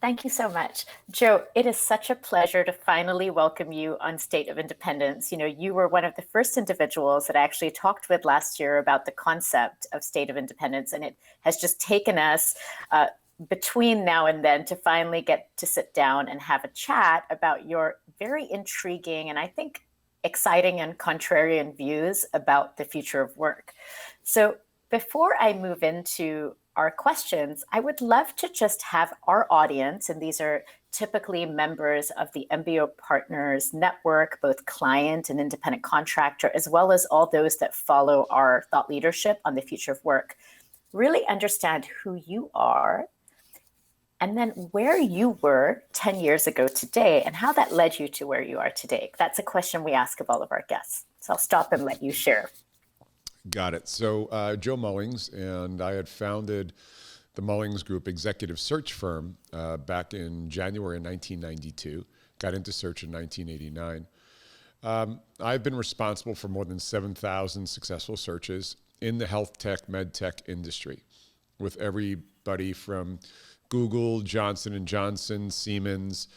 Thank you so much. Joe, it is such a pleasure to finally welcome you on State of Independence. You were one of the first individuals that I actually talked with last year about the concept of State of Independence, and it has just taken us between now and then to finally get to sit down and have a chat about your very intriguing and I think exciting and contrarian views about the future of work. So before I move into our questions, I would love to just have our audience, and these are typically members of the MBO Partners network, both client and independent contractor, as well as all those that follow our thought leadership on the future of work, really understand who you are, and then where you were 10 years ago today and how that led you to where you are today. That's a question we ask of all of our guests. So I'll stop and let you share. Got it. So Joe Mullings, and I had founded the Mullings Group executive search firm back in January of 1992, got into search in 1989. I've been responsible for more than 7,000 successful searches in the health tech, medtech industry, with everybody from Google, Johnson & Johnson, Siemens,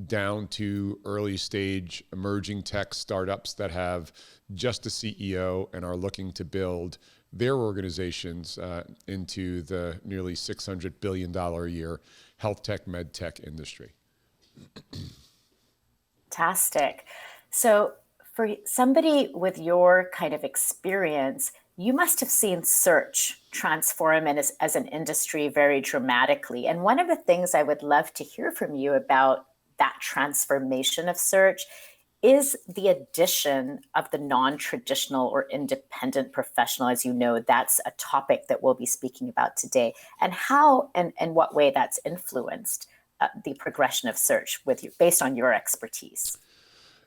down to early stage emerging tech startups that have just a CEO and are looking to build their organizations into the nearly $600 billion a year health tech, med tech industry. Fantastic. So for somebody with your kind of experience, you must have seen search transform as an industry very dramatically. And one of the things I would love to hear from you about that transformation of search is the addition of the non-traditional or independent professional. As you know, that's a topic that we'll be speaking about today, and how and what way that's influenced the progression of search with you, based on your expertise.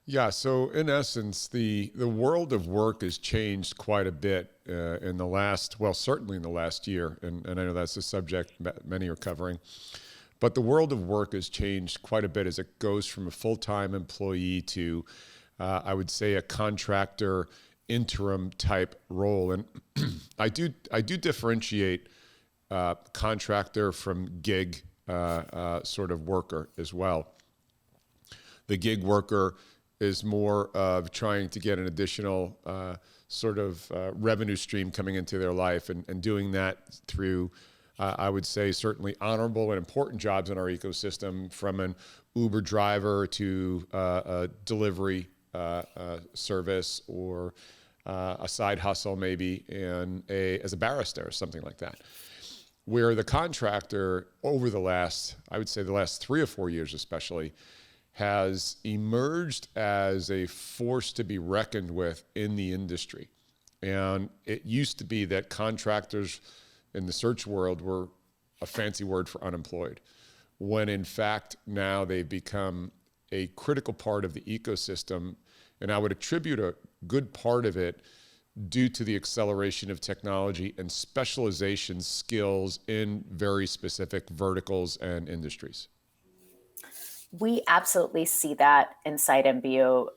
Yeah, so in essence, the world of work has changed quite a bit in the last, well, certainly in the last year, and I know that's a subject many are covering. But the world of work has changed quite a bit as it goes from a full-time employee to, I would say, a contractor interim type role. And I do differentiate contractor from gig sort of worker as well. The gig worker is more of trying to get an additional sort of revenue stream coming into their life and doing that through I would say certainly honorable and important jobs in our ecosystem, from an Uber driver to a delivery service, or a side hustle maybe, and as a barrister or something like that. Where the contractor over the last, I would say the last 3 or 4 years especially, has emerged as a force to be reckoned with in the industry. And it used to be that contractors in the search world were a fancy word for unemployed, when in fact now they've become a critical part of the ecosystem. And I would attribute a good part of it due to the acceleration of technology and specialization skills in very specific verticals and industries. We absolutely see that inside MBO.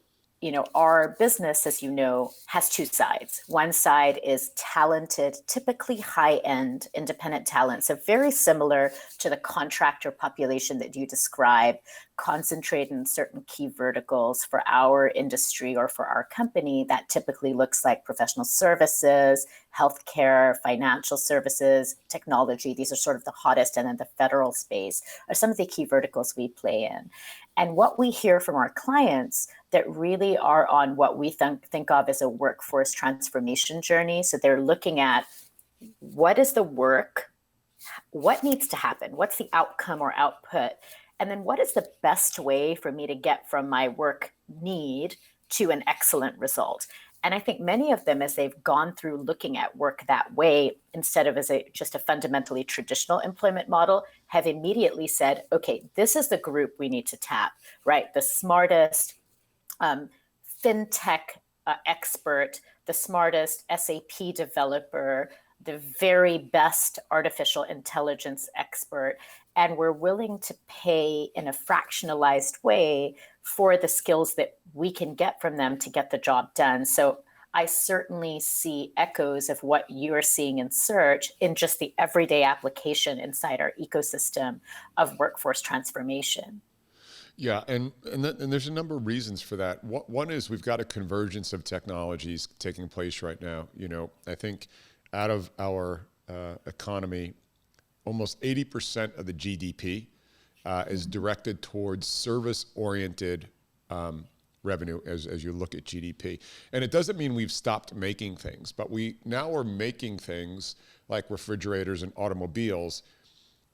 Our business, as you know, has two sides. One side is talented, typically high-end independent talent. So very similar to the contractor population that you describe, concentrated in certain key verticals for our industry or for our company. That typically looks like professional services, healthcare, financial services, technology. These are sort of the hottest, and then the federal space are some of the key verticals we play in. And what we hear from our clients that really are on what we think of as a workforce transformation journey. So they're looking at what is the work, what needs to happen, what's the outcome or output, and then what is the best way for me to get from my work need to an excellent result. And I think many of them, as they've gone through looking at work that way, instead of as just a fundamentally traditional employment model, have immediately said, okay, this is the group we need to tap, right? The smartest fintech expert, the smartest SAP developer, the very best artificial intelligence expert, and we're willing to pay in a fractionalized way for the skills that we can get from them to get the job done. So I certainly see echoes of what you're seeing in search in just the everyday application inside our ecosystem of workforce transformation. Yeah, and there's a number of reasons for that. One is we've got a convergence of technologies taking place right now. I think out of our economy, almost 80% of the GDP is directed towards service-oriented revenue as you look at GDP. And it doesn't mean we've stopped making things, but we now are making things like refrigerators and automobiles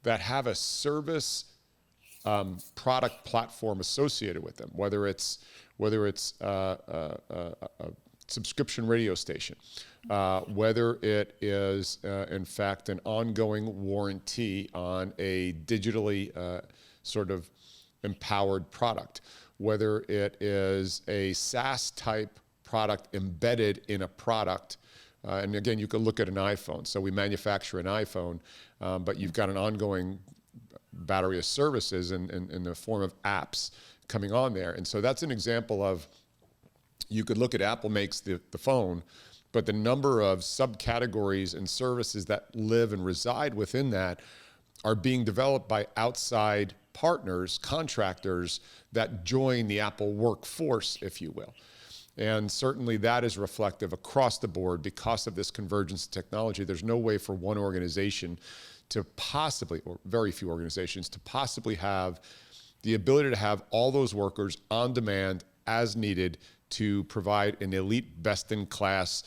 that have a service product platform associated with them, whether it's a subscription radio station, whether it is in fact an ongoing warranty on a digitally sort of empowered product, whether it is a SaaS type product embedded in a product. And again, you can look at an iPhone. So we manufacture an iPhone, but you've got an ongoing battery of services in the form of apps coming on there. And so that's an example of, you could look at Apple makes the phone, but the number of subcategories and services that live and reside within that are being developed by outside partners, contractors that join the Apple workforce, if you will. And certainly that is reflective across the board because of this convergence of technology. There's no way for one organization to possibly, or very few organizations, to possibly have the ability to have all those workers on demand as needed to provide an elite, best-in-class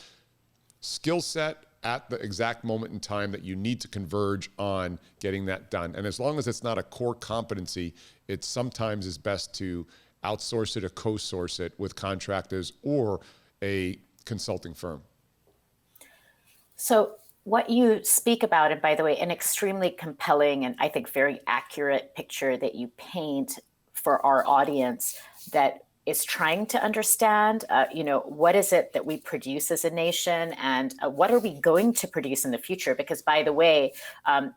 skill set at the exact moment in time that you need to converge on getting that done. And as long as it's not a core competency, it sometimes is best to outsource it or co-source it with contractors or a consulting firm. So what you speak about, and by the way, an extremely compelling and I think very accurate picture that you paint for our audience that is trying to understand, what is it that we produce as a nation, and what are we going to produce in the future? Because by the way,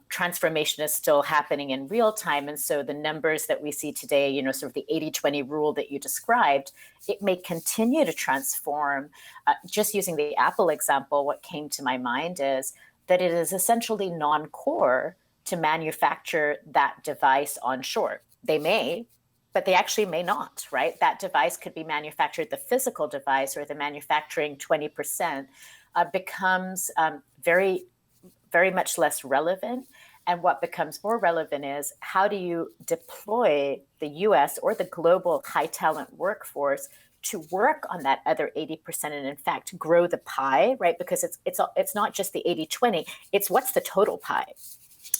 transformation is still happening in real time. And so the numbers that we see today, sort of the 80-20 rule that you described, it may continue to transform. Just using the Apple example, what came to my mind is that it is essentially non-core to manufacture that device onshore. They may, but they actually may not, right? That device could be manufactured, the physical device or the manufacturing 20% becomes very, very much less relevant. And what becomes more relevant is how do you deploy the US or the global high talent workforce to work on that other 80% and in fact grow the pie, right? Because it's not just the 80-20, it's what's the total pie.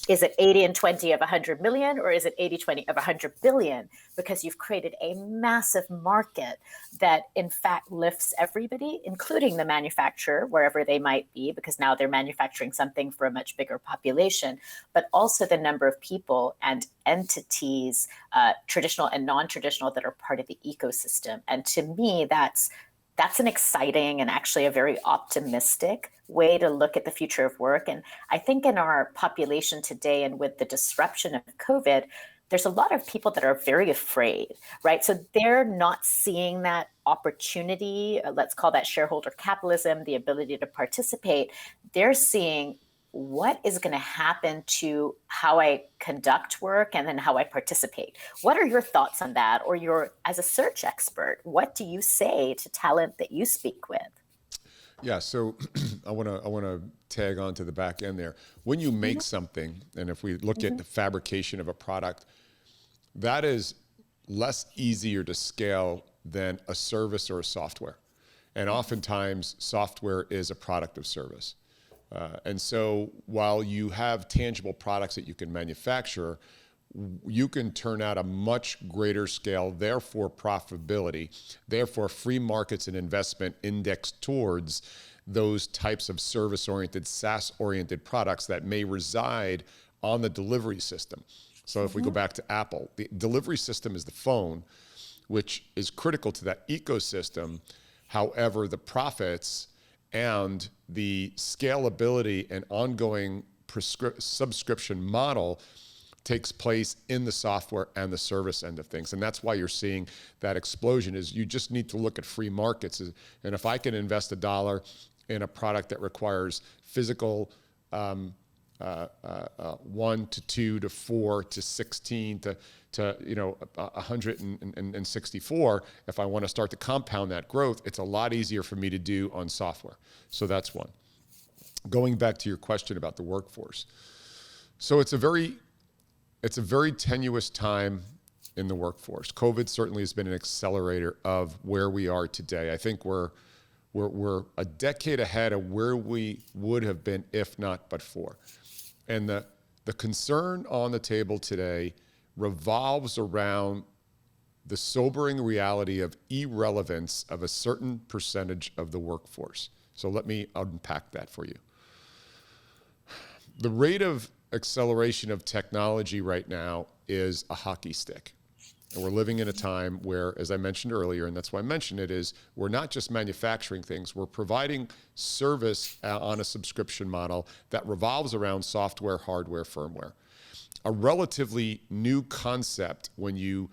Is it 80 and 20 of 100 million, or is it 80-20 of 100 billion? Because you've created a massive market that in fact lifts everybody, including the manufacturer, wherever they might be, because now they're manufacturing something for a much bigger population, but also the number of people and entities, traditional and non-traditional, that are part of the ecosystem. And to me, that's an exciting and actually a very optimistic way to look at the future of work. And I think in our population today, and with the disruption of COVID, there's a lot of people that are very afraid, right? So they're not seeing that opportunity, let's call that shareholder capitalism, the ability to participate. They're seeing what is going to happen to how I conduct work and then how I participate. What are your thoughts on that? Or as a search expert, what do you say to talent that you speak with? Yeah, so I want to tag on to the back end there. When you make something, and if we look at the fabrication of a product, that is less easier to scale than a service or a software. And oftentimes, software is a product of service. And so while you have tangible products that you can manufacture, you can turn out a much greater scale, therefore profitability, therefore free markets and investment indexed towards those types of service-oriented, SaaS-oriented products that may reside on the delivery system. So if we go back to Apple, the delivery system is the phone, which is critical to that ecosystem. However, the profits and the scalability and ongoing subscription model takes place in the software and the service end of things. And that's why you're seeing that explosion. Is you just need to look at free markets. And if I can invest $1 in a product that requires physical 1 to 2 to 4 to 16 to 164, if I want to start to compound that growth, it's a lot easier for me to do on software. So that's one. Going back to your question about the workforce. So it's a very tenuous time in the workforce. COVID certainly has been an accelerator of where we are today. I think we're a decade ahead of where we would have been if not but for. And the concern on the table today revolves around the sobering reality of irrelevance of a certain percentage of the workforce. So let me unpack that for you. The rate of acceleration of technology right now is a hockey stick. And we're living in a time where, as I mentioned earlier, and that's why I mentioned it, is we're not just manufacturing things, we're providing service on a subscription model that revolves around software, hardware, firmware. A relatively new concept when you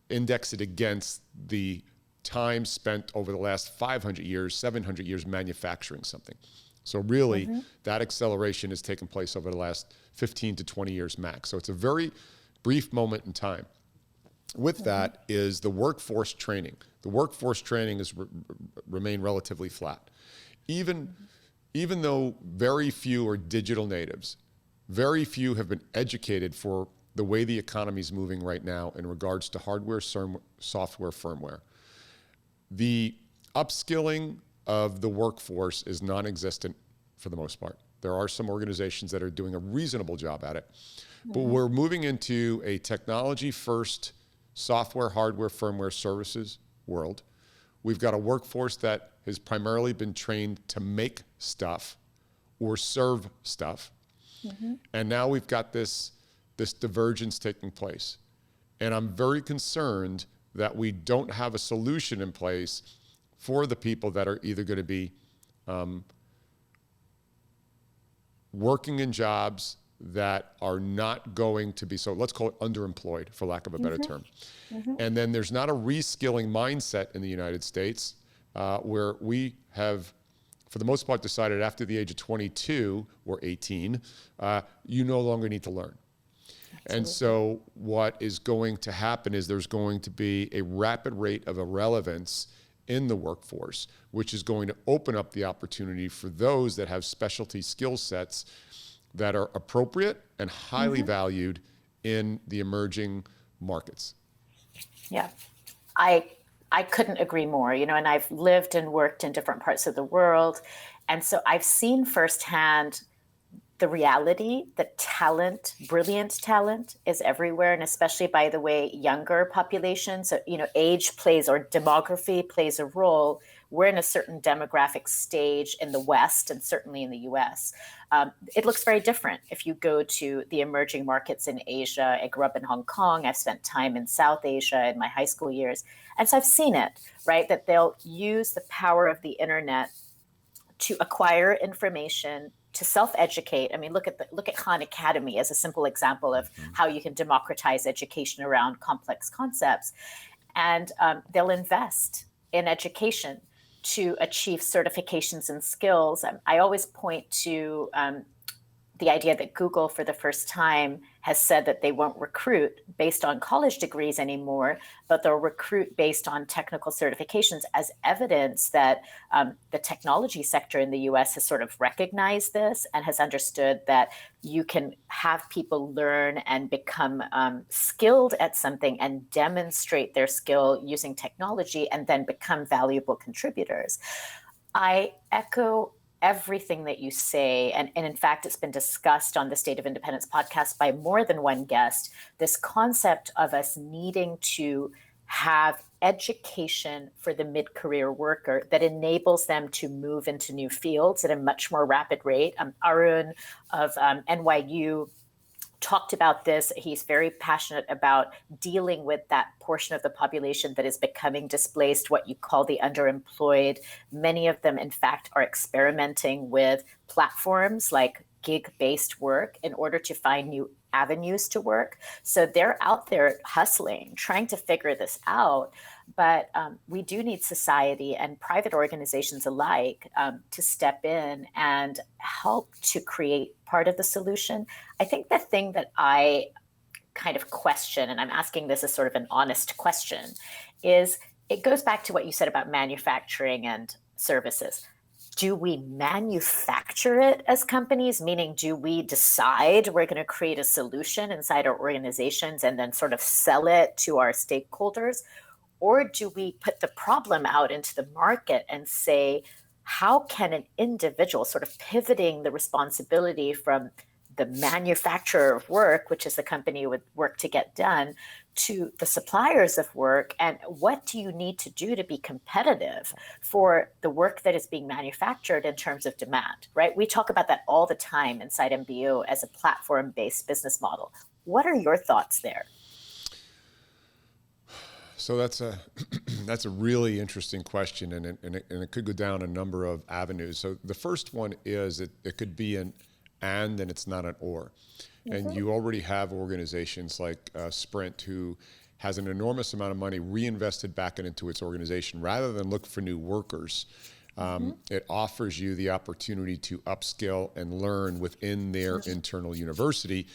index it against the time spent over the last 500 years, 700 years manufacturing something. So really, that acceleration has taken place over the last 15 to 20 years max. So it's a very brief moment in time. With that is the workforce training. The workforce training has remained relatively flat. Even though very few are digital natives, very few have been educated for the way the economy is moving right now in regards to hardware, software, firmware. The upskilling of the workforce is non-existent for the most part. There are some organizations that are doing a reasonable job at it, but we're moving into a technology-first software, hardware, firmware, services world. We've got a workforce that has primarily been trained to make stuff or serve stuff. And now we've got this divergence taking place. And I'm very concerned that we don't have a solution in place for the people that are either going to be working in jobs that are not going to be, so let's call it underemployed, for lack of a better term. And then there's not a reskilling mindset in the United States where we have, for the most part, decided after the age of 22 or 18, you no longer need to learn. Absolutely. And so what is going to happen is there's going to be a rapid rate of irrelevance in the workforce, which is going to open up the opportunity for those that have specialty skill sets that are appropriate and highly valued in the emerging markets. Yeah, I couldn't agree more, and I've lived and worked in different parts of the world. And so I've seen firsthand the reality that talent, brilliant talent, is everywhere, and especially, by the way, younger populations. So, age plays, or demography plays a role. We're in a certain demographic stage in the West, and certainly in the US. It looks very different if you go to the emerging markets in Asia. I grew up in Hong Kong. I've spent time in South Asia in my high school years. And so I've seen it, right? That they'll use the power of the internet to acquire information, to self-educate. I mean, look at Khan Academy as a simple example of how you can democratize education around complex concepts. And they'll invest in education to achieve certifications and skills. I always point to the idea that Google, for the first time, has said that they won't recruit based on college degrees anymore, but they'll recruit based on technical certifications, as evidence that the technology sector in the US has sort of recognized this and has understood that you can have people learn and become skilled at something and demonstrate their skill using technology and then become valuable contributors. I echo everything that you say. And in fact, it's been discussed on the State of Independence podcast by more than one guest, this concept of us needing to have education for the mid-career worker that enables them to move into new fields at a much more rapid rate. Arun of NYU talked about this. He's very passionate about dealing with that portion of the population that is becoming displaced, what you call the underemployed. Many of them, in fact, are experimenting with platforms like gig-based work in order to find new avenues to work. So they're out there hustling, trying to figure this out. But we do need society and private organizations alike to step in and help to create part of the solution. I think the thing that I kind of question, and I'm asking this as sort of an honest question, is it goes back to what you said about manufacturing and services. Do we manufacture it as companies? Meaning, do we decide we're going to create a solution inside our organizations and then sort of sell it to our stakeholders? Or do we put the problem out into the market and say, how can an individual, sort of pivoting the responsibility from the manufacturer of work, which is the company with work to get done, to the suppliers of work, and what do you need to do to be competitive for the work that is being manufactured in terms of demand, right? We talk about that all the time inside MBO as a platform-based business model. What are your thoughts there? So that's a really interesting question, and it could go down a number of avenues. So the first one is it could be an and it's not an or. And you already have organizations like Sprint, who has an enormous amount of money reinvested back into its organization. Rather than look for new workers, it offers you the opportunity to upskill and learn within their internal university.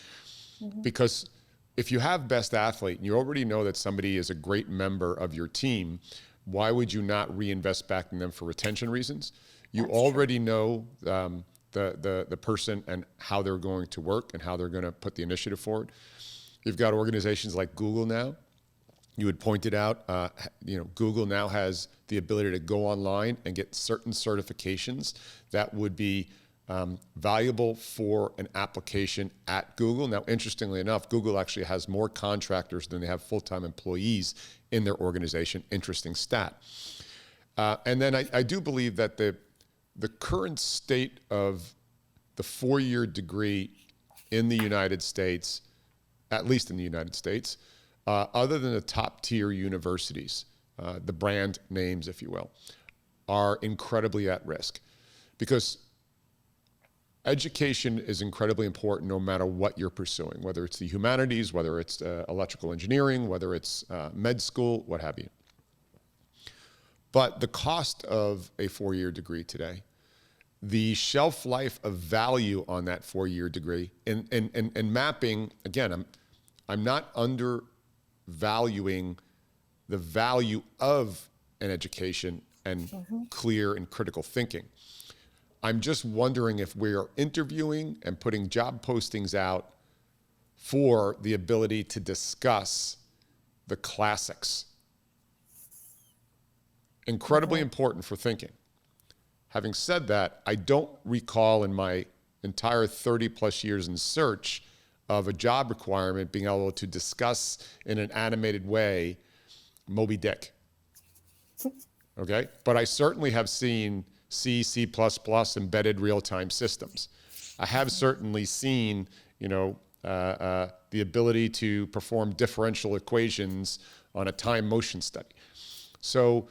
Because if you have best athlete and you already know that somebody is a great member of your team, why would you not reinvest back in them for retention reasons? You already know the person and how they're going to work and how they're going to put the initiative forward. You've got organizations like Google now. You had pointed out, Google now has the ability to go online and get certain certifications that would be valuable for an application at Google. Now, interestingly enough, Google actually has more contractors than they have full-time employees in their organization. Interesting stat. And then I do believe that the current state of the four-year degree in the United States, at least in the United States, other than the top-tier universities, the brand names, if you will, are incredibly at risk. Because education is incredibly important no matter what you're pursuing, whether it's the humanities, whether it's electrical engineering, whether it's med school, what have you. But the cost of a four-year degree today, the shelf life of value on that four-year degree, and mapping, again, I'm not undervaluing the value of an education and clear and critical thinking. I'm just wondering if we are interviewing and putting job postings out for the ability to discuss the classics. Incredibly important for thinking. Having said that, I don't recall in my entire 30 plus years in search of a job requirement being able to discuss in an animated way Moby Dick. Okay? But I certainly have seen C, C++, embedded real-time systems. I have certainly seen, the ability to perform differential equations on a time motion study. So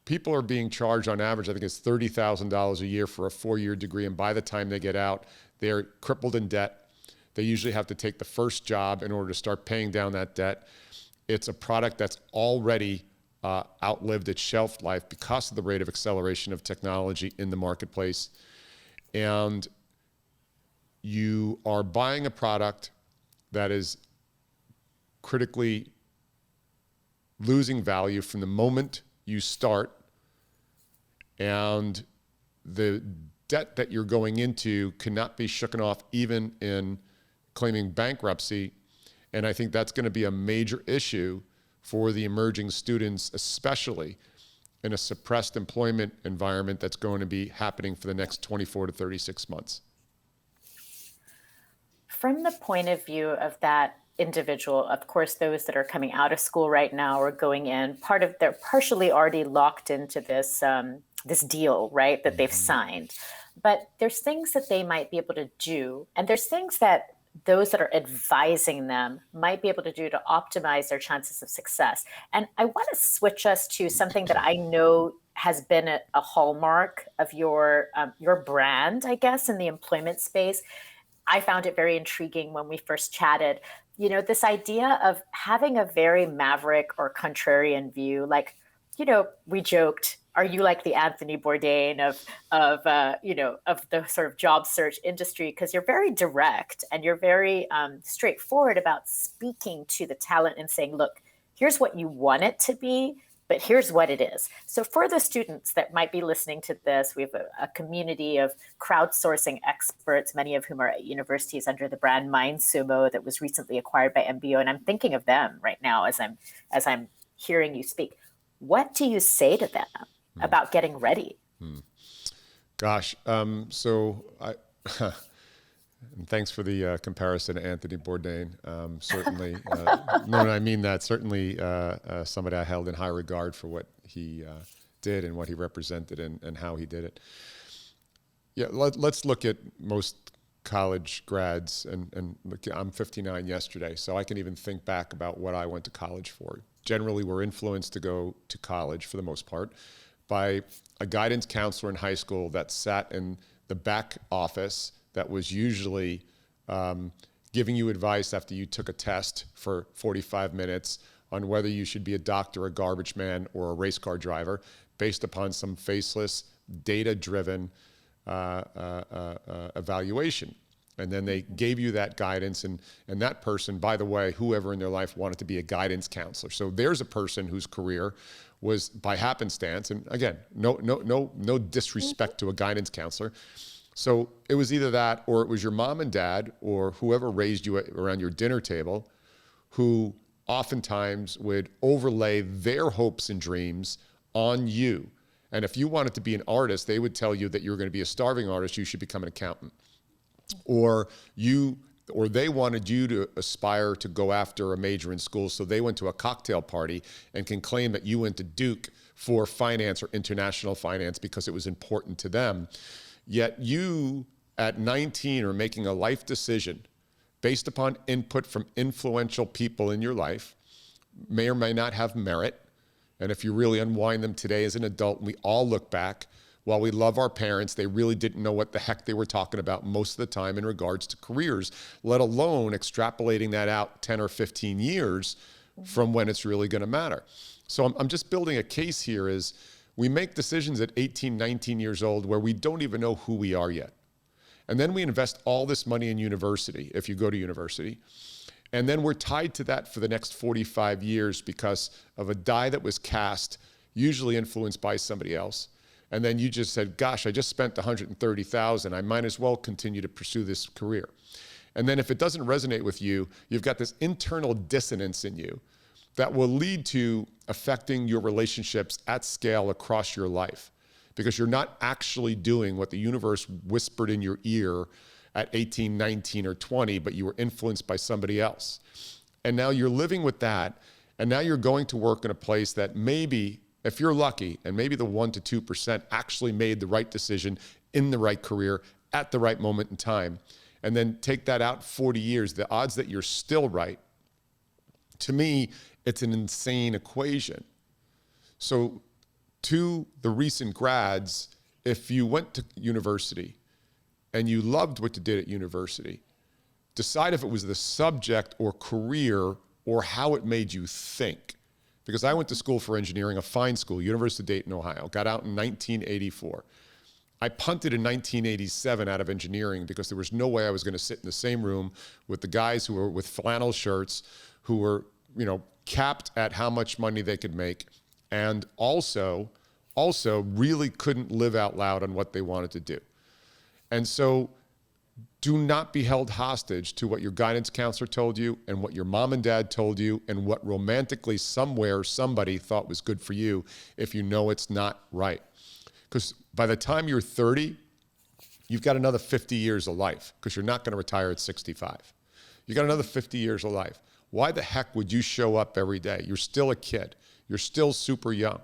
people are being charged on average, I think it's $30,000 a year for a four-year degree, and by the time they get out, they're crippled in debt. They usually have to take the first job in order to start paying down that debt. It's a product that's already outlived its shelf life because of the rate of acceleration of technology in the marketplace. And you are buying a product that is critically losing value from the moment you start, and the debt that you're going into cannot be shooken off even in claiming bankruptcy. And I think that's going to be a major issue for the emerging students, especially in a suppressed employment environment that's going to be happening for the next 24 to 36 months. From the point of view of that individual, of course, those that are coming out of school right now or going in, they're partially already locked into this this deal, right, that they've signed. But there's things that they might be able to do, and there's things that those that are advising them might be able to do to optimize their chances of success. And I want to switch us to something that I know has been a hallmark of your brand, I guess, in the employment space. I found it very intriguing when we first chatted. This idea of having a very maverick or contrarian view, like, we joked, are you like the Anthony Bourdain of the sort of job search industry? Because you're very direct and you're very straightforward about speaking to the talent and saying, look, here's what you want it to be, but here's what it is. So for the students that might be listening to this, we have a community of crowdsourcing experts, many of whom are at universities under the brand MindSumo that was recently acquired by MBO. And I'm thinking of them right now as I'm hearing you speak. What do you say to them about getting ready? Gosh, so I, and thanks for the comparison to Anthony Bourdain. Certainly, no, I mean that. Certainly, somebody I held in high regard for what he did and what he represented and how he did it. Yeah, let's look at most college grads, and look, I'm 59 yesterday, so I can even think back about what I went to college for. Generally, we're influenced to go to college, for the most part, by a guidance counselor in high school that sat in the back office that was usually giving you advice after you took a test for 45 minutes on whether you should be a doctor, a garbage man, or a race car driver, based upon some faceless, data-driven evaluation. And then they gave you that guidance, and that person, by the way, whoever in their life wanted to be a guidance counselor. So there's a person whose career was by happenstance, and again, no disrespect to a guidance counselor. So it was either that, or it was your mom and dad, or whoever raised you around your dinner table, who oftentimes would overlay their hopes and dreams on you. And if you wanted to be an artist, they would tell you that you're going to be a starving artist, you should become an accountant. Or they wanted you to aspire to go after a major in school, so they went to a cocktail party and can claim that you went to Duke for finance or international finance because it was important to them. Yet you, at 19, are making a life decision based upon input from influential people in your life, may or may not have merit. And if you really unwind them today as an adult, and we all look back, while we love our parents, they really didn't know what the heck they were talking about most of the time in regards to careers, let alone extrapolating that out 10 or 15 years from when it's really going to matter. So I'm just building a case here is we make decisions at 18, 19 years old where we don't even know who we are yet. And then we invest all this money in university, if you go to university. And then we're tied to that for the next 45 years because of a die that was cast, usually influenced by somebody else. And then you just said, gosh, I just spent $130,000. I might as well continue to pursue this career. And then if it doesn't resonate with you, you've got this internal dissonance in you that will lead to affecting your relationships at scale across your life because you're not actually doing what the universe whispered in your ear at 18, 19, or 20, but you were influenced by somebody else. And now you're living with that, and now you're going to work in a place that maybe, if you're lucky, and maybe the 1% to 2% actually made the right decision in the right career at the right moment in time, and then take that out 40 years, the odds that you're still right, to me, it's an insane equation. So to the recent grads, if you went to university and you loved what you did at university, decide if it was the subject or career or how it made you think. Because I went to school for engineering, a fine school, University of Dayton, Ohio, got out in 1984. I punted in 1987 out of engineering because there was no way I was going to sit in the same room with the guys who were with flannel shirts, who were, capped at how much money they could make, and also really couldn't live out loud on what they wanted to do. And so do not be held hostage to what your guidance counselor told you and what your mom and dad told you and what romantically somewhere somebody thought was good for you if you know it's not right. Because by the time you're 30, you've got another 50 years of life because you're not going to retire at 65. You got another 50 years of life. Why the heck would you show up every day? You're still a kid. You're still super young.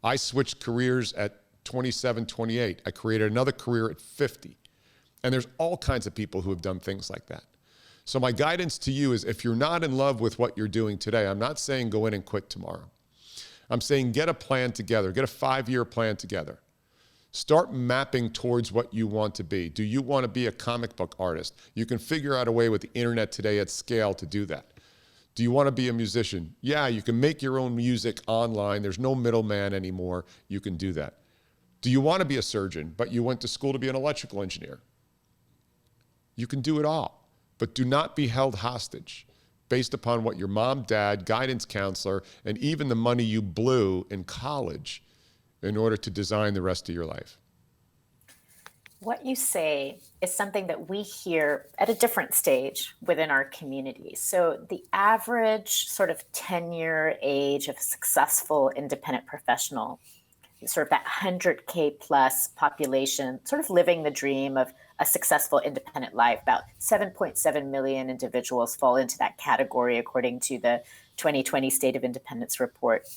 I switched careers at 27, 28. I created another career at 50. And there's all kinds of people who have done things like that. So my guidance to you is if you're not in love with what you're doing today, I'm not saying go in and quit tomorrow. I'm saying get a plan together. Get a 5-year plan together. Start mapping towards what you want to be. Do you want to be a comic book artist? You can figure out a way with the internet today at scale to do that. Do you want to be a musician? Yeah, you can make your own music online. There's no middleman anymore. You can do that. Do you want to be a surgeon, but you went to school to be an electrical engineer? You can do it all, but do not be held hostage based upon what your mom, dad, guidance counselor, and even the money you blew in college in order to design the rest of your life. What you say is something that we hear at a different stage within our community. So the average sort of tenure age of a successful independent professional, sort of that 100K plus population, sort of living the dream of a successful independent life. About 7.7 million individuals fall into that category, according to the 2020 State of Independence report.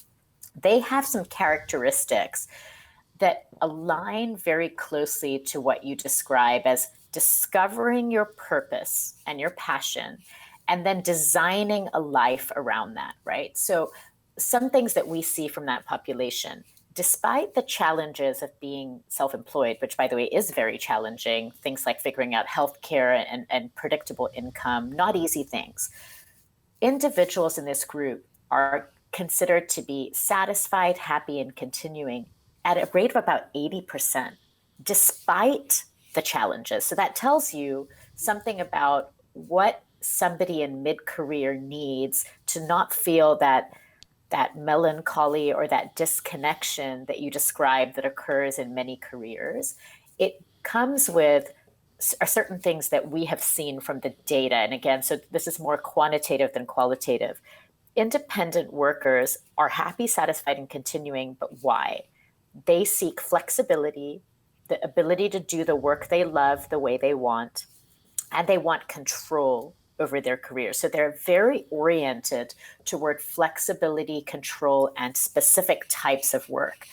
They have some characteristics that align very closely to what you describe as discovering your purpose and your passion, and then designing a life around that, right? So some things that we see from that population, despite the challenges of being self-employed, which by the way is very challenging, things like figuring out healthcare and predictable income, not easy things. Individuals in this group are considered to be satisfied, happy, and continuing at a rate of about 80%, despite the challenges. So that tells you something about what somebody in mid-career needs to not feel that melancholy or that disconnection that you described that occurs in many careers. It comes with certain things that we have seen from the data. And again, so this is more quantitative than qualitative. Independent workers are happy, satisfied, and continuing, but why? They seek flexibility, the ability to do the work they love the way they want, and they want control over their career. So they're very oriented toward flexibility, control, and specific types of work.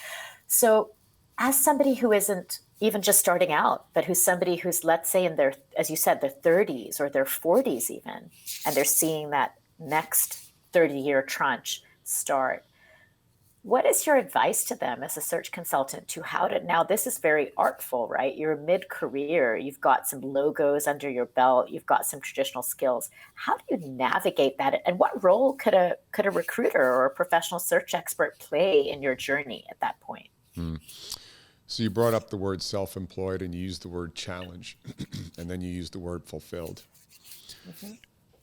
So as somebody who isn't even just starting out, but who's somebody who's, let's say, in their, as you said, their 30s or their 40s even, and they're seeing that next 30-year tranche start, what is your advice to them as a search consultant to how to, now this is very artful, right? You're mid-career, you've got some logos under your belt, you've got some traditional skills. How do you navigate that? And what role could a recruiter or a professional search expert play in your journey at that point? So you brought up the word self-employed and you used the word challenge, and then you used the word fulfilled. Mm-hmm.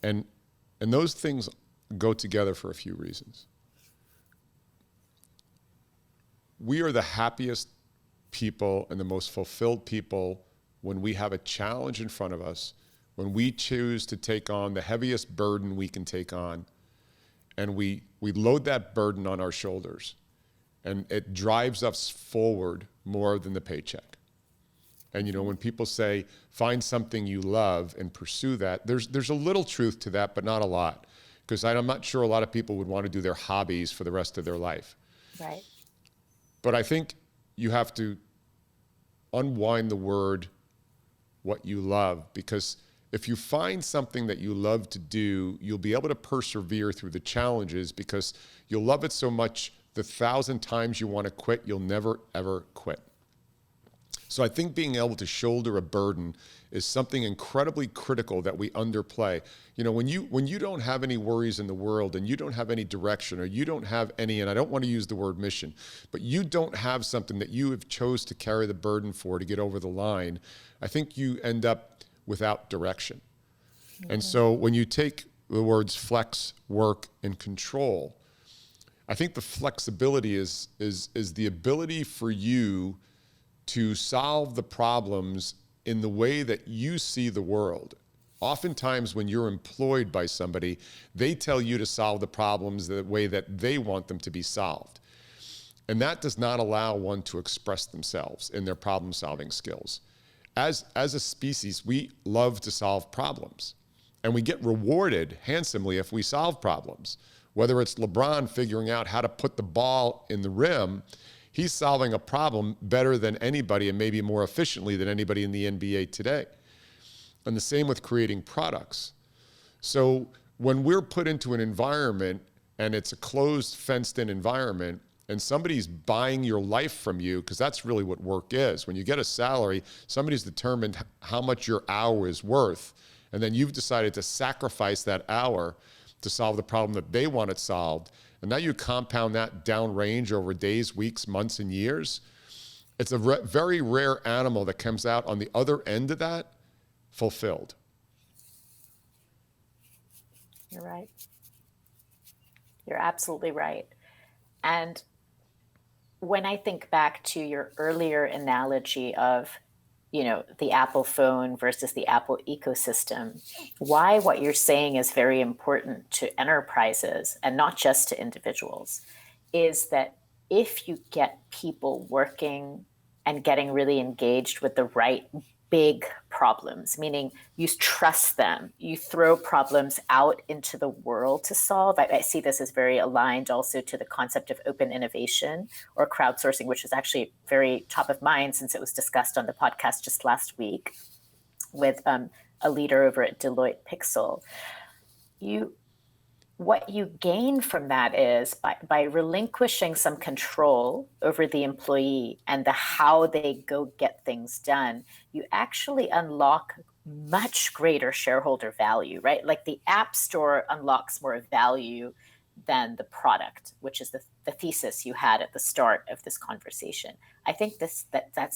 And those things go together for a few reasons. We are the happiest people and the most fulfilled people when we have a challenge in front of us, when we choose to take on the heaviest burden we can take on, and we load that burden on our shoulders, and it drives us forward more than the paycheck. And you know, when people say, find something you love and pursue that, there's a little truth to that, but not a lot. Because I'm not sure a lot of people would want to do their hobbies for the rest of their life. Right. But I think you have to unwind the word what you love, because if you find something that you love to do, you'll be able to persevere through the challenges because you'll love it so much the 1,000 times you want to quit, you'll never, ever quit. So I think being able to shoulder a burden is something incredibly critical that we underplay. You know, when you don't have any worries in the world and you don't have any direction, or you don't have any, and I don't want to use the word mission, but you don't have something that you have chose to carry the burden for to get over the line, I think you end up without direction. Mm-hmm. And so when you take the words flex, work, and control, I think the flexibility is the ability for you to solve the problems in the way that you see the world. Oftentimes when you're employed by somebody, they tell you to solve the problems the way that they want them to be solved. And that does not allow one to express themselves in their problem-solving skills. As a species, we love to solve problems, and we get rewarded handsomely if we solve problems. Whether it's LeBron figuring out how to put the ball in the rim, he's solving a problem better than anybody and maybe more efficiently than anybody in the NBA today. And the same with creating products. So when we're put into an environment and it's a closed, fenced-in environment, and somebody's buying your life from you, because that's really what work is. When you get a salary, somebody's determined how much your hour is worth, and then you've decided to sacrifice that hour to solve the problem that they want it solved. And now you compound that downrange over days, weeks, months, and years. It's a very rare animal that comes out on the other end of that fulfilled. You're right. You're absolutely right. And when I think back to your earlier analogy of, the Apple phone versus the Apple ecosystem, why what you're saying is very important to enterprises and not just to individuals is that if you get people working and getting really engaged with the right big problems, meaning you trust them, you throw problems out into the world to solve. I see this as very aligned also to the concept of open innovation or crowdsourcing, which is actually very top of mind since it was discussed on the podcast just last week with a leader over at Deloitte Pixel. What you gain from that is by relinquishing some control over the employee and the how they go get things done, you actually unlock much greater shareholder value, right? Like the App Store unlocks more value than the product, which is the thesis you had at the start of this conversation. I think that's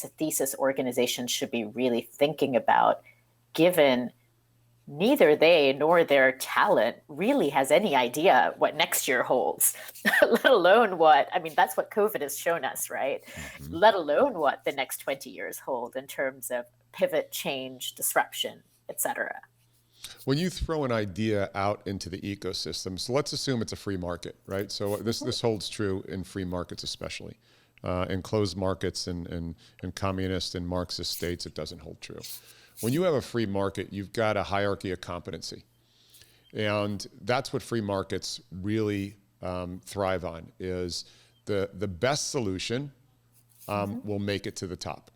a thesis organizations should be really thinking about, given neither they nor their talent really has any idea what next year holds, let alone that's what COVID has shown us, right? Mm-hmm. Let alone what the next 20 years hold in terms of pivot, change, disruption, et cetera. When you throw an idea out into the ecosystem, so let's assume it's a free market, right? So this holds true in free markets especially. In closed markets and communist and Marxist states, it doesn't hold true. When you have a free market, you've got a hierarchy of competency. And that's what free markets really thrive on, is the best solution will make it to the top.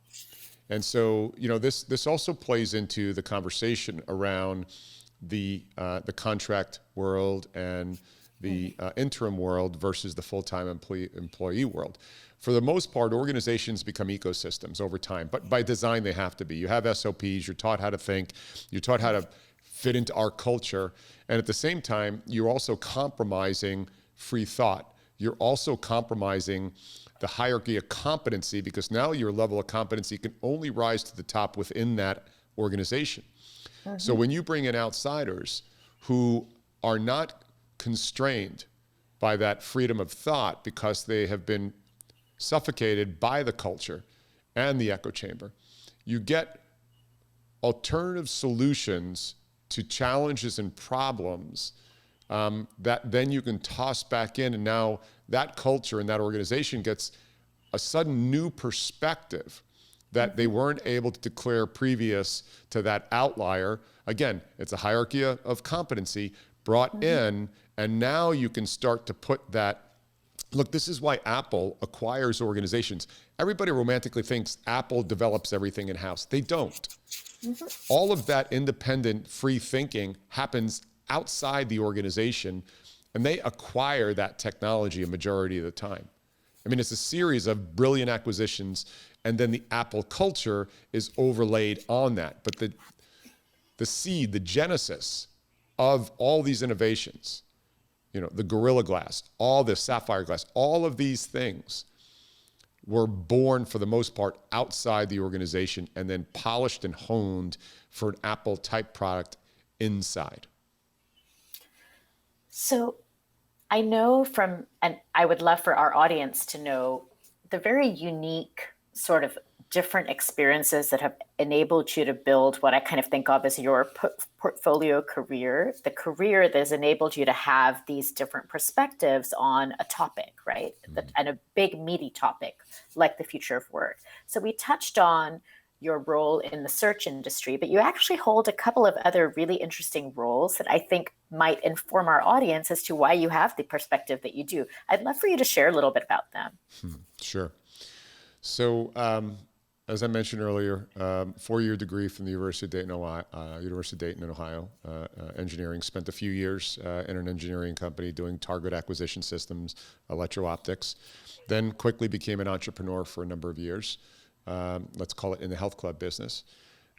And so, this also plays into the conversation around the contract world and the interim world versus the full-time employee world. For the most part, organizations become ecosystems over time, but by design they have to be. You have SOPs, you're taught how to think, you're taught how to fit into our culture, and at the same time, you're also compromising free thought. You're also compromising the hierarchy of competency, because now your level of competency can only rise to the top within that organization. Mm-hmm. So when you bring in outsiders who are not constrained by that freedom of thought because they have been suffocated by the culture and the echo chamber, you get alternative solutions to challenges and problems that then you can toss back in, and now that culture and that organization gets a sudden new perspective that they weren't able to declare previous to that outlier. Again, it's a hierarchy of competency brought in, and now you can start to put that. Look, this is why Apple acquires organizations. Everybody romantically thinks Apple develops everything in-house. They don't. All of that independent free thinking happens outside the organization, and they acquire that technology a majority of the time. I mean, it's a series of brilliant acquisitions, and then the Apple culture is overlaid on that. But the seed, the genesis of all these innovations, the Gorilla Glass, all this Sapphire Glass, all of these things were born for the most part outside the organization and then polished and honed for an Apple type product inside. So I know and I would love for our audience to know the very unique sort of different experiences that have enabled you to build what I kind of think of as your portfolio career, the career that has enabled you to have these different perspectives on a topic, right? And a big meaty topic like the future of work. So we touched on your role in the search industry, but you actually hold a couple of other really interesting roles that I think might inform our audience as to why you have the perspective that you do. I'd love for you to share a little bit about them. Sure. So as I mentioned earlier, 4-year degree from the University of Dayton in Ohio, engineering. Spent a few years in an engineering company doing target acquisition systems, electro-optics. Then quickly became an entrepreneur for a number of years. Let's call it in the health club business.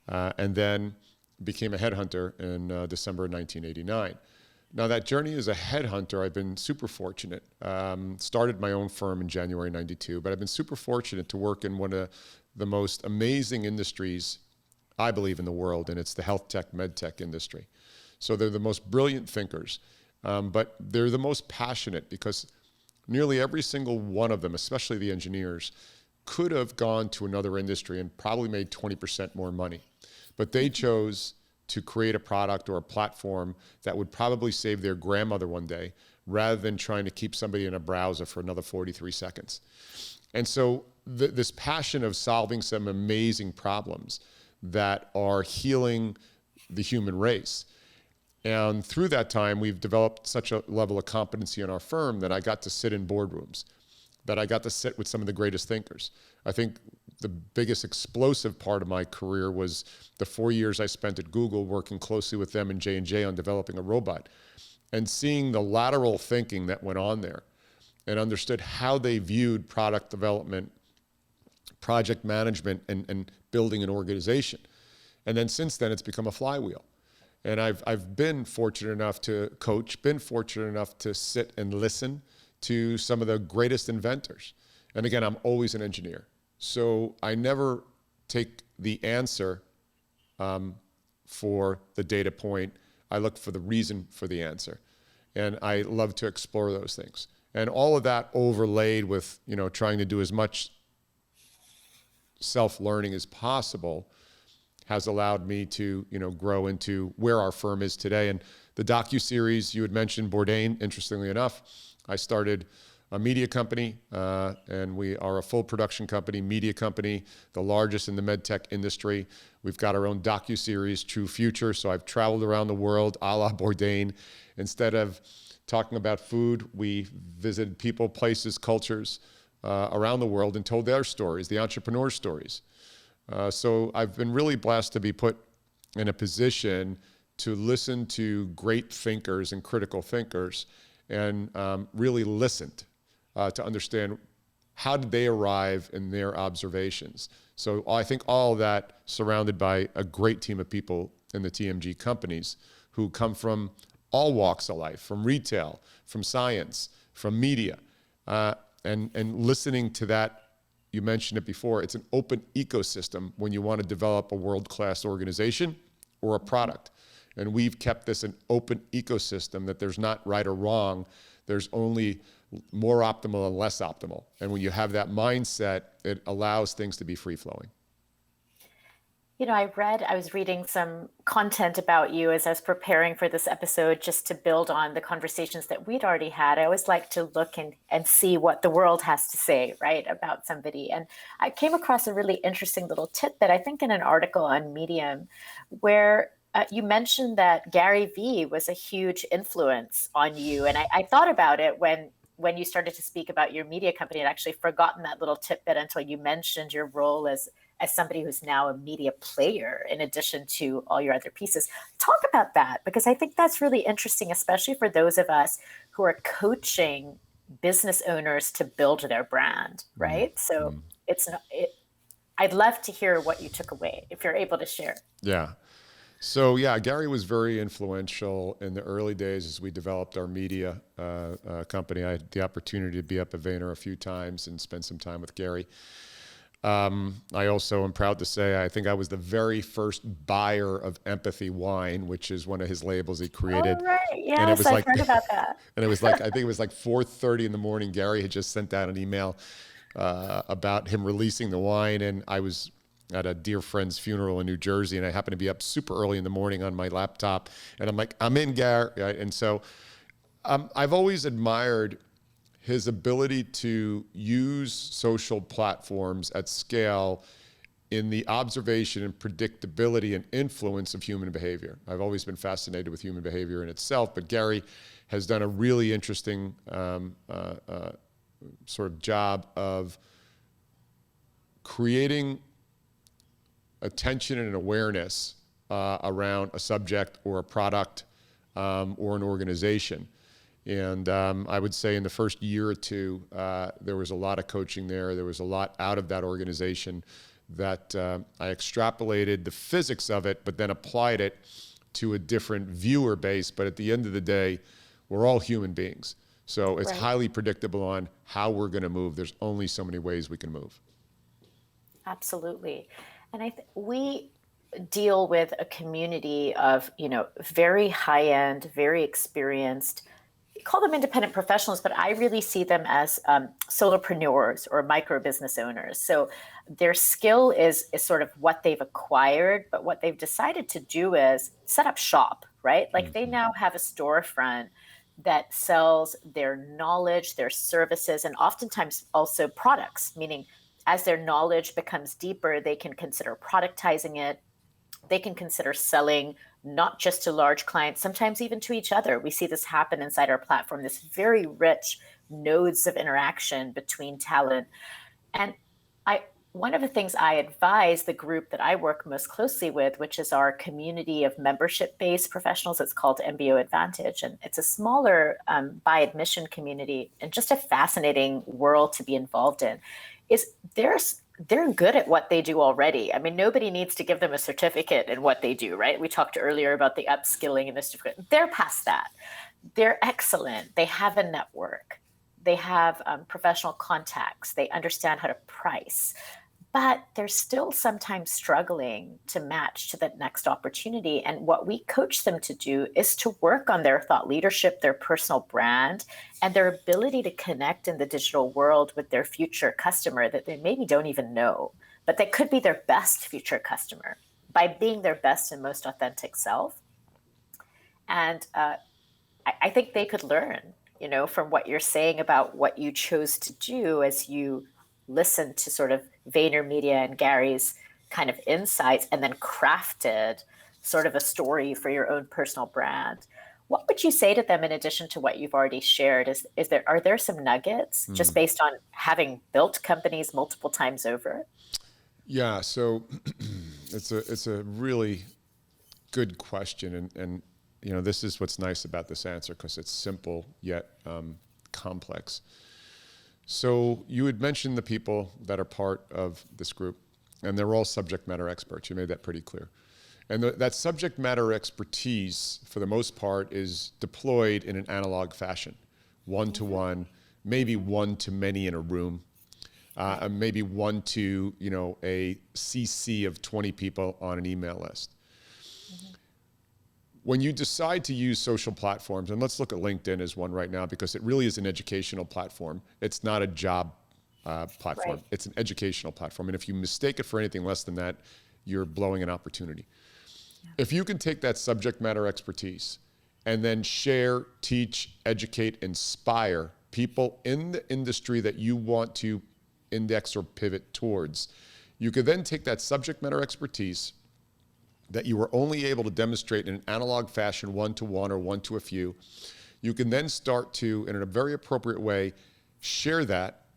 And then became a headhunter in December of 1989. Now that journey as a headhunter, I've been super fortunate. Started my own firm in January 92, but I've been super fortunate to work in one of the most amazing industries, I believe, in the world, and it's the health tech, medtech industry. So they're the most brilliant thinkers, but they're the most passionate because nearly every single one of them, especially the engineers, could have gone to another industry and probably made 20% more money. But they chose to create a product or a platform that would probably save their grandmother one day rather than trying to keep somebody in a browser for another 43 seconds. And so this passion of solving some amazing problems that are healing the human race. And through that time, we've developed such a level of competency in our firm that I got to sit in boardrooms, that I got to sit with some of the greatest thinkers. I think the biggest explosive part of my career was the 4 years I spent at Google working closely with them and J&J on developing a robot and seeing the lateral thinking that went on there and understood how they viewed product development, project management, and building an organization. And then since then, it's become a flywheel. And I've been fortunate enough to coach, been fortunate enough to sit and listen to some of the greatest inventors. And again, I'm always an engineer. So I never take the answer for the data point. I look for the reason for the answer. And I love to explore those things. And all of that overlaid with, trying to do as much self-learning as possible has allowed me to, grow into where our firm is today. And the docuseries you had mentioned, Bourdain, interestingly enough, I started a media company, and we are a full production company, media company, the largest in the medtech industry. We've got our own docuseries, True Future. So I've traveled around the world, a la Bourdain. Instead of talking about food, we visited people, places, cultures around the world and told their stories, the entrepreneur stories. So I've been really blessed to be put in a position to listen to great thinkers and critical thinkers and really listened to understand how did they arrive in their observations. So I think all of that surrounded by a great team of people in the TMG companies who come from all walks of life, from retail, from science, from media, and listening to that. You mentioned it before, it's an open ecosystem when you want to develop a world-class organization or a product. And we've kept this an open ecosystem that there's not right or wrong, there's only more optimal and less optimal. And when you have that mindset, it allows things to be free-flowing. I was reading some content about you as I was preparing for this episode just to build on the conversations that we'd already had. I always like to look and see what the world has to say, right, about somebody. And I came across a really interesting little tidbit, I think in an article on Medium, where you mentioned that Gary Vee was a huge influence on you. And I thought about it when you started to speak about your media company. I'd actually forgotten that little tidbit until you mentioned your role as somebody who's now a media player in addition to all your other pieces. Talk about that, because I think that's really interesting, especially for those of us who are coaching business owners to build their brand, right? So I'd love to hear what you took away, if you're able to share. Yeah. So yeah, Gary was very influential in the early days as we developed our media company. I had the opportunity to be up at Vayner a few times and spend some time with Gary. I also am proud to say I think I was the very first buyer of Empathy Wine, which is one of his labels he created. Oh, right. Yes, And it was I've heard about that. And it was I think it was 4:30 in the morning. Gary had just sent out an email about him releasing the wine, and I was at a dear friend's funeral in New Jersey, and I happened to be up super early in the morning on my laptop, and I'm like, I'm in, Gary. And so I've always admired his ability to use social platforms at scale in the observation and predictability and influence of human behavior. I've always been fascinated with human behavior in itself, but Gary has done a really interesting sort of job of creating attention and awareness around a subject or a product or an organization. And I would say in the first year or two, there was a lot of coaching there. There was a lot out of that organization that I extrapolated the physics of it, but then applied it to a different viewer base. But at the end of the day, we're all human beings. So it's highly predictable on how we're going to move. There's only so many ways we can move. Absolutely. And we deal with a community of, very high-end, very experienced, call them independent professionals, but I really see them as solopreneurs or micro business owners. So their skill is sort of what they've acquired, but what they've decided to do is set up shop, right? Like they now have a storefront that sells their knowledge, their services, and oftentimes also products, meaning as their knowledge becomes deeper, they can consider productizing it. They can consider selling not just to large clients, sometimes even to each other. We see this happen inside our platform, this very rich nodes of interaction between talent. And one of the things I advise the group that I work most closely with, which is our community of membership-based professionals, it's called MBO Advantage. And it's a smaller by admission community and just a fascinating world to be involved in, is they're good at what they do already. I mean, nobody needs to give them a certificate in what they do, right? We talked earlier about the upskilling and this. They're past that. They're excellent. They have a network. They have professional contacts. They understand how to price. But they're still sometimes struggling to match to the next opportunity. And what we coach them to do is to work on their thought leadership, their personal brand, and their ability to connect in the digital world with their future customer that they maybe don't even know, but that could be their best future customer by being their best and most authentic self. And I think they could learn, from what you're saying about what you chose to do as you listened to sort of VaynerMedia and Gary's kind of insights and then crafted sort of a story for your own personal brand. What would you say to them in addition to what you've already shared? Are there some nuggets just based on having built companies multiple times over? Yeah, so it's a really good question, and this is what's nice about this answer because it's simple yet complex. So you had mentioned the people that are part of this group, and they're all subject matter experts. You made that pretty clear. And that subject matter expertise, for the most part, is deployed in an analog fashion, one-to-one, maybe one-to-many in a room, maybe one to a CC of 20 people on an email list. When you decide to use social platforms, and let's look at LinkedIn as one right now because it really is an educational platform. It's not a job platform. Right. It's an educational platform. And if you mistake it for anything less than that, you're blowing an opportunity. Yeah. If you can take that subject matter expertise and then share, teach, educate, inspire people in the industry that you want to index or pivot towards, you could then take that subject matter expertise that you were only able to demonstrate in an analog fashion, one-to-one or one-to-a-few. You can then start to, in a very appropriate way, share that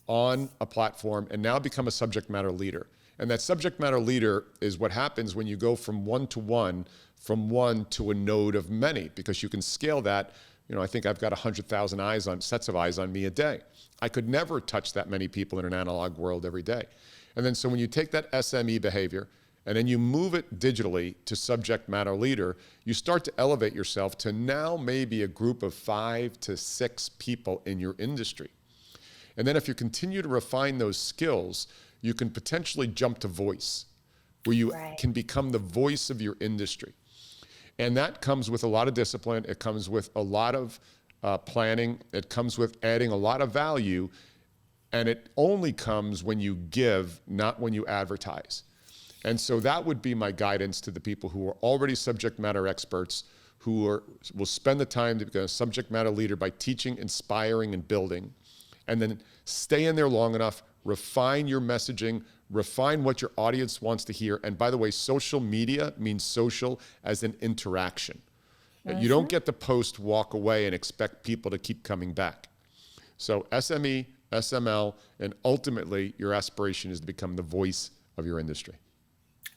on a platform and now become a subject matter leader. And that subject matter leader is what happens when you go from one-to-one, from one to a node of many, because you can scale that. I think I've got 100,000 sets of eyes on me a day. I could never touch that many people in an analog world every day. And then so when you take that SME behavior, and then you move it digitally to subject matter leader, you start to elevate yourself to now maybe a group of 5 to 6 people in your industry. And then if you continue to refine those skills, you can potentially jump to voice, where you can become the voice of your industry. And that comes with a lot of discipline. It comes with a lot of planning. It comes with adding a lot of value. And it only comes when you give, not when you advertise. And so that would be my guidance to the people who are already subject matter experts, who will spend the time to become a subject matter leader by teaching, inspiring, and building, and then stay in there long enough, refine your messaging, refine what your audience wants to hear. And by the way, social media means social as an interaction. You don't get to post, walk away, and expect people to keep coming back. So SME, SML, and ultimately your aspiration is to become the voice of your industry.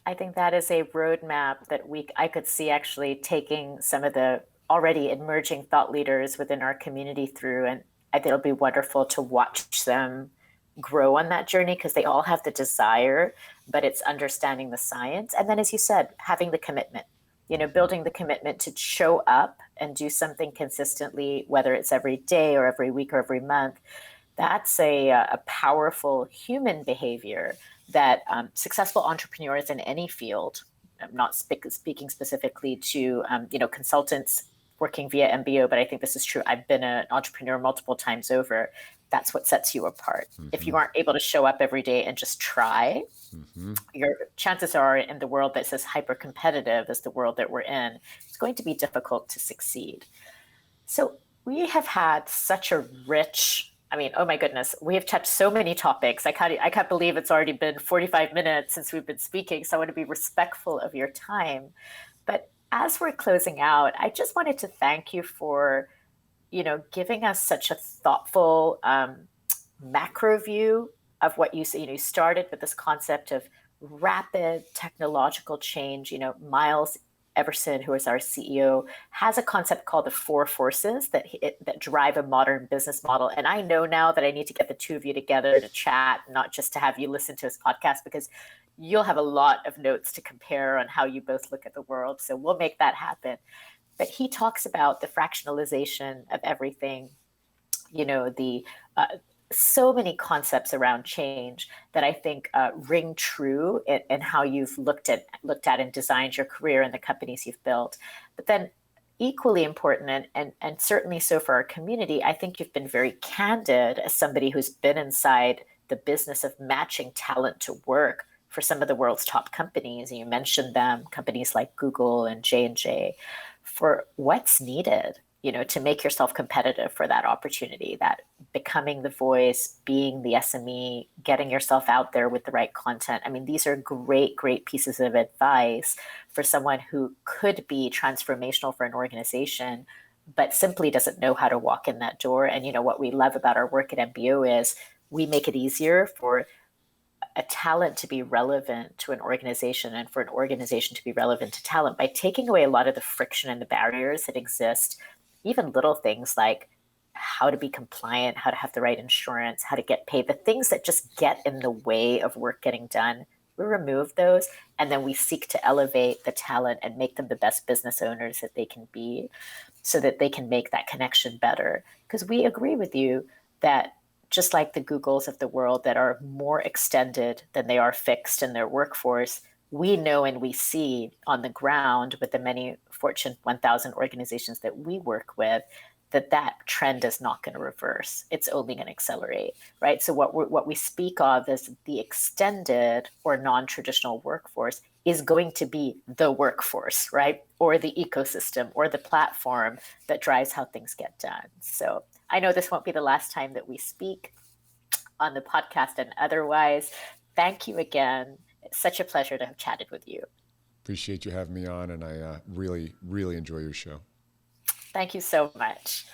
I think that is a roadmap that I could see actually taking some of the already emerging thought leaders within our community through, and I think it'll be wonderful to watch them grow on that journey because they all have the desire, but it's understanding the science. And then, as you said, having the commitment, building the commitment to show up and do something consistently, whether it's every day or every week or every month. That's a powerful human behavior that successful entrepreneurs in any field, I'm not speaking specifically to consultants working via MBO, but I think this is true. I've been an entrepreneur multiple times over. That's what sets you apart. If you aren't able to show up every day and just try, your chances are in the world that's as hyper competitive as the world that we're in, it's going to be difficult to succeed. So we have had such a rich, I mean, oh my goodness, we have touched so many topics. I can't believe it's already been 45 minutes since we've been speaking. So I want to be respectful of your time. But as we're closing out, I just wanted to thank you for, giving us such a thoughtful macro view of what you say. You started with this concept of rapid technological change. Miles Everson, who is our CEO, has a concept called the four forces that drive a modern business model. And I know now that I need to get the two of you together to chat, not just to have you listen to his podcast, because you'll have a lot of notes to compare on how you both look at the world. So we'll make that happen. But he talks about the fractionalization of everything, the so many concepts around change that I think ring true in how you've looked at and designed your career and the companies you've built. But then equally important and certainly so for our community, I think you've been very candid as somebody who's been inside the business of matching talent to work for some of the world's top companies. And you mentioned them, companies like Google and J&J, for what's needed to make yourself competitive for that opportunity, that becoming the voice, being the SME, getting yourself out there with the right content. I mean, these are great, great pieces of advice for someone who could be transformational for an organization, but simply doesn't know how to walk in that door. And what we love about our work at MBO is we make it easier for a talent to be relevant to an organization and for an organization to be relevant to talent by taking away a lot of the friction and the barriers that exist. Even little things like how to be compliant, how to have the right insurance, how to get paid, the things that just get in the way of work getting done, we remove those. And then we seek to elevate the talent and make them the best business owners that they can be so that they can make that connection better. Because we agree with you that just like the Googles of the world that are more extended than they are fixed in their workforce, we know and we see on the ground with the many Fortune 1000 organizations that we work with that trend is not going to reverse. It's only going to accelerate, right? So what we speak of as the extended or non-traditional workforce is going to be the workforce, right? Or the ecosystem or the platform that drives how things get done. So I know this won't be the last time that we speak on the podcast and otherwise. Thank you again. It's such a pleasure to have chatted with you. Appreciate you having me on, and I really, really enjoy your show. Thank you so much.